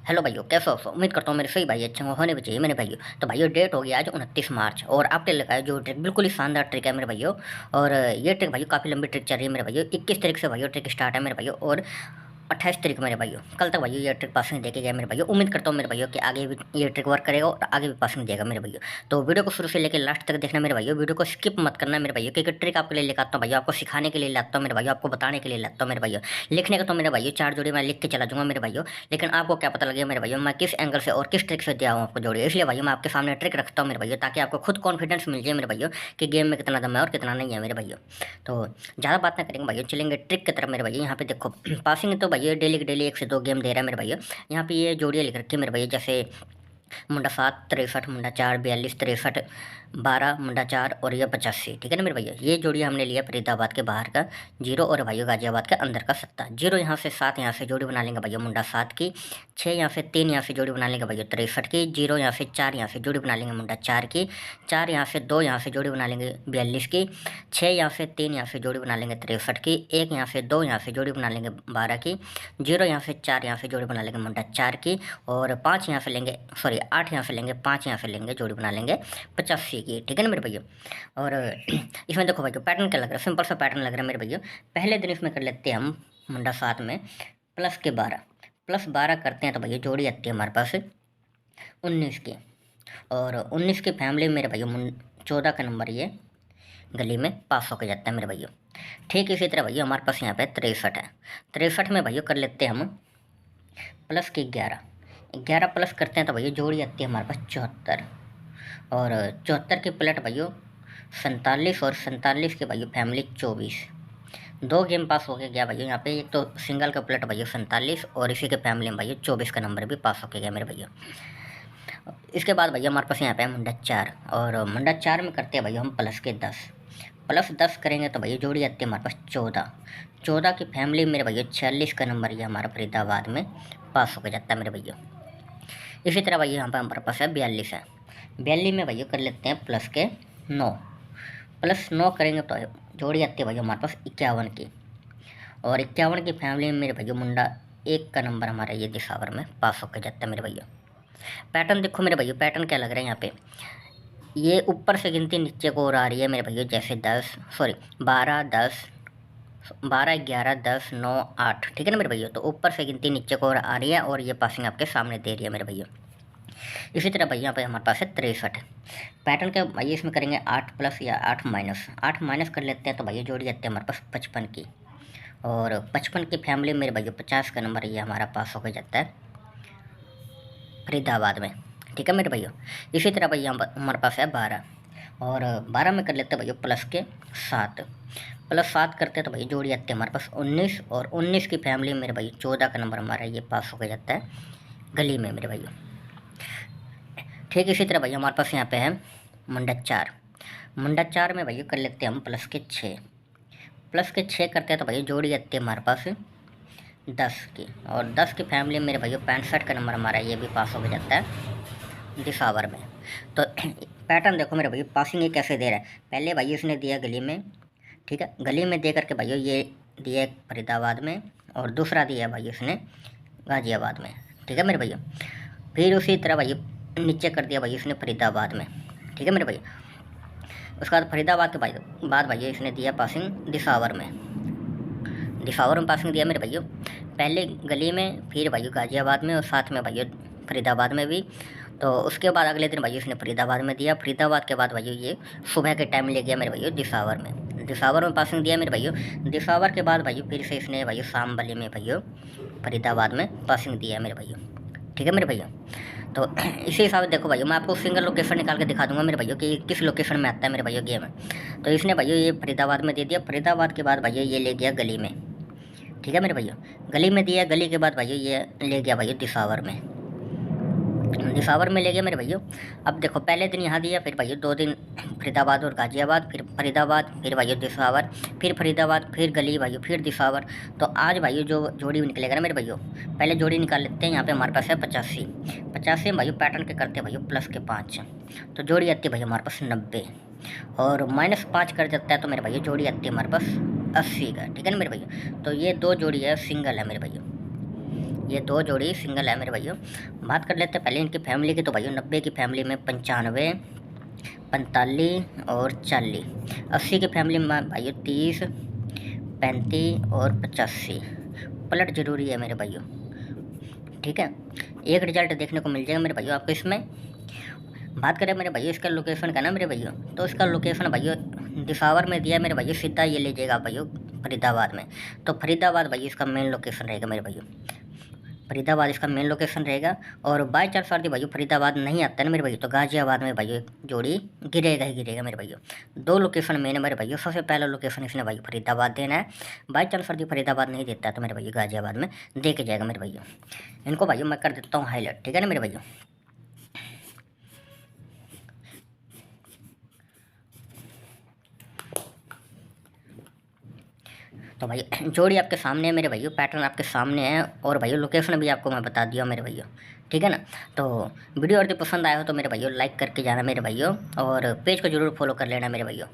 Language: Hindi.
हेलो भाइयों, कैसे हो? उम्मीद करता हूँ मेरे सही भाई अच्छे होने भी चाहिए मेरे भाइयों। तो भाइयों, डेट हो गया आज 29 मार्च और आपने लगाया जो ट्रिक बिल्कुल ही शानदार ट्रिक है मेरे भाइयों। और ये ट्रिक भाइयों काफ़ी लंबी ट्रिक चल रही है मेरे भाइयों। 21 तारीख से भाइयों ट्रिक स्टार्ट है मेरे भाइयों और 28 तारीख मेरे भाइयों कल तक भाइयों ये ट्रिक पासिंग देके गया मेरे भाइयों। उम्मीद करता हूँ मेरे भाइयों कि आगे भी ये ट्रिक वर्क करेगा और आगे भी पासिंग देगा मेरे भाइयों। तो वीडियो को शुरू से लेकर लास्ट तक देखना मेरे भाइयों। वीडियो को स्किप मत करना मेरे भाइयों, क्योंकि ट्रिक आपके लिए लेकर आता हूँ भाइयों, आपको सिखाने के लिए लाता हूँ मेरे भाइयों, आपको बताने के लिए लाता हूँ मेरे भाइयों। लिखने का तो मेरे भाइयों 4 जोड़ी मैं लिख के चला दूंगा मेरे भाइयों, लेकिन आपको क्या पता लगेगा मेरे भाइयों मैं किस एंगल से और किस ट्रिक से दिया हूँ आपको जोड़ी। इसलिए भाइयों मैं आपके सामने ट्रिक रखता हूँ मेरे भाइयों, ताकि आपको खुद कॉन्फिडेंस मिल जाए मेरे भाइयों कि गेम में कितना दम है और कितना नहीं है मेरे भाइयों। तो ज़्यादा बात ना करेंगे भाइयों, चलेंगे ट्रिक की तरफ मेरे भैया। यहाँ पे देखो पासिंग तो भैया डेली की डेली 1 से 2 गेम दे रहा है मेरे भैया। यहाँ पे ये जोड़ियाँ लिख रखी है मेरे भैया, जैसे मुंडा 7 63, मुंडा 4 42 63, 12 मुंडा 4 और यह 85। ठीक है ना मेरे भैया। ये जोड़ियाँ हमने लिया फरीदाबाद के बाहर का जीरो और भाइयों गाजियाबाद के अंदर का 7। जीरो यहाँ से 7 यहाँ से जोड़ी बना लेंगे भैया मुंडा 7 की। 6 यहाँ से 3 यहाँ से जोड़ी बना लेंगे भैया 63 की। जीरो यहाँ से 4 यहाँ से जोड़ी बना लेंगे मुंडा 4 की। 4 यहाँ से 2 यहाँ से जोड़ी बना लेंगे 42 की। 6 यहाँ से 3 यहाँ से जोड़ी बना लेंगे 63 की। 1 यहाँ से 2 यहाँ से जोड़ी बना लेंगे 12 की। जीरो यहाँ से 4 यहाँ से जोड़ी बना लेंगे मुंडा 4 की। और 5 यहाँ से लेंगे, सॉरी 8 यहाँ से लेंगे, 5 यहाँ से लेंगे, जोड़ी बना लेंगे 85 की। ठीक है ना मेरे भैया। और इसमें देखो भैया पैटर्न क्या लग रहा है, सिंपल सा पैटर्न लग रहा है मेरे भैया। पहले दिन इसमें कर लेते हैं हम मुंडा 7 में +12 करते हैं तो भैया जोड़ी आती है हमारे पास 19 की। और 19 की फैमिली में मेरे भैया 14 का नंबर ये गली में पास होकर जाता है मेरे भैया। ठीक इसी तरह भैया हमारे पास यहाँ पे 63 है। 63 में भैया कर लेते हैं हम +11 प्लस करते हैं तो भैया जोड़ी आती है हमारे पास 74। और 74 की प्लेट भैया 47 और 47 के भैया फैमिली 24। 2 गेम पास होके गया भैया यहाँ पे। एक तो सिंगल का प्लेट भैया 47 और इसी के फैमिली में भैया 24 का नंबर भी पास होके गया मेरे भैया। इसके बाद भैया हमारे पास यहाँ पे है मुंडा 4 और मुंडा 4 में करते हैं भैया हम +10 करेंगे तो भैया जोड़ी आती है हमारे पास 14 की फैमिली में मेरे भैया 46 का नंबर ये हमारा फरीदाबाद में पास होकर जाता है मेरे भैया। इसी तरह भैया यहाँ पर हमारे पास है 42 है। 42 में भैया कर लेते हैं +9 करेंगे तो जोड़ी आती है भैया हमारे पास 51 की। और 51 की फैमिली में मेरे भैया मुंडा 1 का नंबर हमारा ये दिसावर में पास होकर जाता है मेरे भैया। पैटर्न देखो मेरे भैया, पैटर्न क्या लग रहा है यहाँ पे, ये ऊपर से गिनती नीचे को और आ रही है मेरे भैया, जैसे 12 10 12 11 10 9 8। ठीक है ना मेरे भैया। तो ऊपर से गिनती नीचे को और आ रही है और ये पासिंग आपके सामने दे रही है मेरे भैया। इसी तरह भैया यहाँ पे हमारे पास है 63 पैटर्न के भैया। इसमें करेंगे 8+ या 8 माइनस कर लेते हैं तो भैया जोड़ी आती है हमारे पास 55 की। और 55 की फैमिली में मेरे भैया 50 का नंबर ये हमारा पास होकर जाता है फरीदाबाद में। ठीक है मेरे भैया। इसी तरह भैया हमारे पास है 12 और 12 में कर लेते हैं भैया +7 करते हैं तो भैया जोड़ी आती है हमारे पास 19 और 19 की फैमिली में मेरे भैया 14 का नंबर हमारा ये पास होकर जाता है गली में मेरे भैया। ठीक इसी तरह भैया हमारे पास यहाँ पे है मुंडा 4 में भैया कर लेते हैं हम +6 करते हैं तो भैया जोड़ी आती है हमारे पास 10 की। और 10 की फैमिली में मेरे भैया 65 का नंबर हमारा ये भी पास हो जाता है दिसावर में। तो पैटर्न देखो मेरे भैया, पासिंग ये कैसे दे रहा है। पहले भैया इसने दिया गली में, ठीक है, गली में दे करके भैया ये दिया फरीदाबाद में और दूसरा दिया भैया इसने गाजियाबाद में। ठीक है मेरे भैया। फिर उसी तरह भैया नीचे कर दिया भैया इसने फरीदाबाद में। ठीक है मेरे भैया। उसके बाद फरीदाबाद के बाद भैया इसने दिया पासिंग दिसावर में पासिंग दिया मेरे भैया। पहले गली में, फिर भैया गाजियाबाद में और साथ में भैया फरीदाबाद में भी। तो उसके बाद अगले दिन भैया इसने फरीदाबाद में दिया। फरीदाबाद के बाद भैया ये सुबह के टाइम ले गया मेरे भैया दिसावर में पासिंग दिया मेरे भैया। दिसावर के बाद भैया फिर से इसने भैया शाम वाले में भैया फरीदाबाद में पासिंग दिया मेरे भैया। ठीक है मेरे भैया। तो इसी हिसाब से देखो भैया मैं आपको सिंगल लोकेशन निकाल के दिखा दूंगा मेरे भैया कि किस लोकेशन में आता है मेरे भैया गेम है। तो इसने भैया ये फरीदाबाद में दे दिया। फरीदाबाद के बाद भैया ये ले गया गली में। ठीक है मेरे भैया। गली में दिया, गली के बाद भैया ये ले गया भैया दिसावर में ले गया मेरे भैया। अब देखो पहले दिन यहाँ दिया, फिर भैया 2 दिन फरीदाबाद और गाजियाबाद, फिर फरीदाबाद, फिर भैया दिसावर, फिर फरीदाबाद, फिर गली भैया, फिर दिसावर। तो आज भैया जो जोड़ी निकलेगा ना मेरे भैया, पहले जोड़ी निकाल लेते हैं। यहाँ पे हमारे पास है 85 में भैया पैटर्न के करते हैं भैया +5। तो जोड़ी आती है भैया हमारे पास 90 और -5 कर देता है तो मेरे भैया जोड़ी आती है हमारे पास 80 का। ठीक है ना मेरे भैया। तो ये 2 जोड़ी है सिंगल है मेरे भैया। ये 2 जोड़ी सिंगल है मेरे भाइयों। बात कर लेते हैं पहले इनकी फैमिली की, तो भाइयों 90 की फैमिली में 95, 45 और 40, 80 की फैमिली में भाइयों 30, 35 और 85। पलट जरूरी है मेरे भाइयों, ठीक है। एक रिजल्ट देखने को मिल जाएगा मेरे भाइयों आपको इसमें। बात करें मेरे भाइयों इसका लोकेशन का ना मेरे भाइयों, तो इसका लोकेशन भाइयों दिसावर में दिया है मेरे भाइयों, सीधा ये लीजिएगा आप भाइयों फरीदाबाद में। तो फरीदाबाद भाइयों इसका मेन लोकेशन रहेगा मेरे भाइयों, फरीदाबाद इसका मेन लोकेशन रहेगा। और बाई चांस यदि भाइयों फरीदाबाद नहीं आता है ना मेरे भाइयों, तो गाजियाबाद में भाइयों जोड़ी गिरेगा ही गिरेगा मेरे भाइयों। 2 लोकेशन मेन है मेरे भाइयों। सबसे पहला लोकेशन इसने भाई फरीदाबाद देना है। बाई चांस यदि फरीदाबाद नहीं देता है तो मेरे भाइयों गाजियाबाद में दे के जाएगा मेरे भाइयों। इनको भाइयों मैं कर देता हूँ हाईलाइट, ठीक है ना मेरे भाइयों। तो भाई जोड़ी आपके सामने है मेरे भाइयों, पैटर्न आपके सामने है, और भाइयों लोकेशन भी आपको मैं बता दिया मेरे भाइयों, ठीक है ना। तो वीडियो यदि पसंद आया हो तो मेरे भाइयों लाइक करके जाना मेरे भाइयों, और पेज को जरूर फॉलो कर लेना मेरे भाइयों।